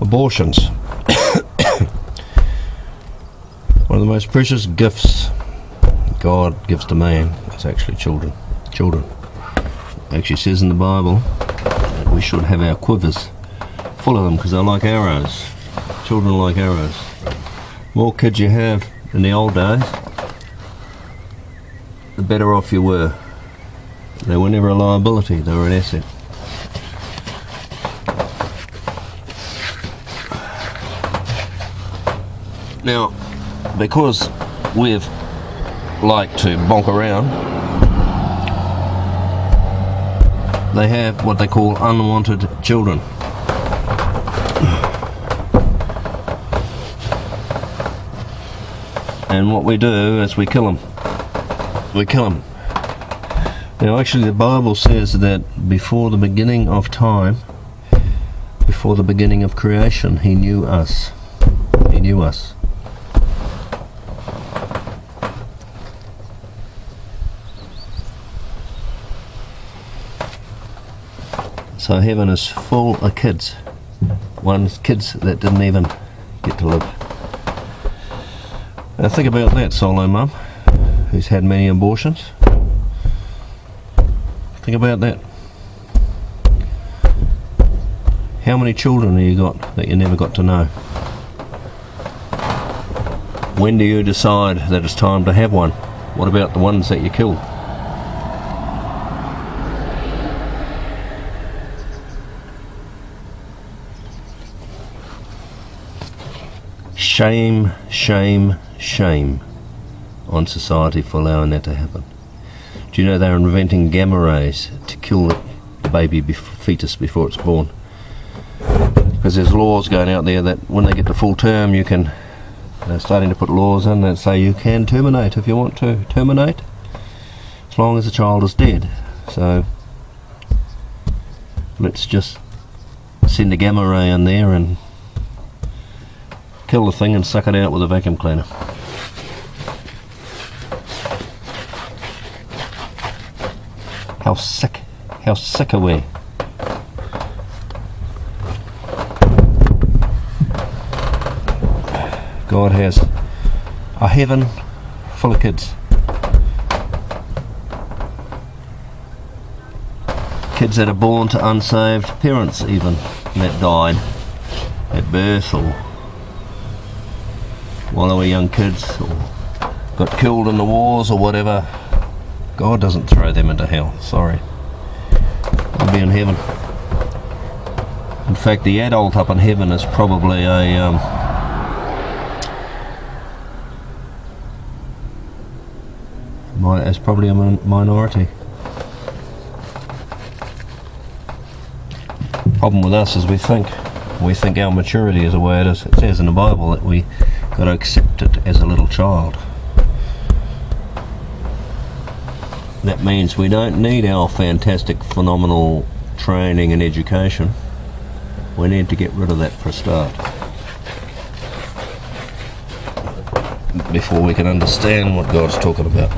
Abortions. One of the most precious gifts God gives to man is actually children. Children. It actually says in the Bible that we should have our quivers full of them because they're like arrows. Children are like arrows. More kids you have in the old days, the better off you were. They were never a liability, they were an asset. Now, because we've liked to bonk around, they have what they call unwanted children. And what we do is we kill them. We kill them. Now actually the Bible says that before the beginning of time, before the beginning of creation, He knew us. He knew us. So heaven is full of kids. Kids that didn't even get to live. Now think about that, solo mum, who's had many abortions. Think about that. How many children have you got that you never got to know? When do you decide that it's time to have one? What about the ones that you killed? Shame, shame, shame on society for allowing that to happen. Do you know they're inventing gamma rays to kill the baby fetus before it's born? Because there's laws going out there that when they get to full term, you can, they're starting to put laws in that say you can terminate if you want to terminate, as long as the child is dead. So let's just send a gamma ray in there and kill the thing and suck it out with a vacuum cleaner. How sick are we? God has a heaven full of kids. Kids that are born to unsaved parents even, that died at birth or while they were young kids or got killed in the wars or whatever. God doesn't throw them into hell, sorry. They'll be in heaven. In fact, the adult up in heaven is probably a minority. Problem with us is we think our maturity is the way it is. It says in the Bible that we got to accept it as a little child. That means we don't need our fantastic, phenomenal training and education. We need to get rid of that for a start, before we can understand what God's talking about.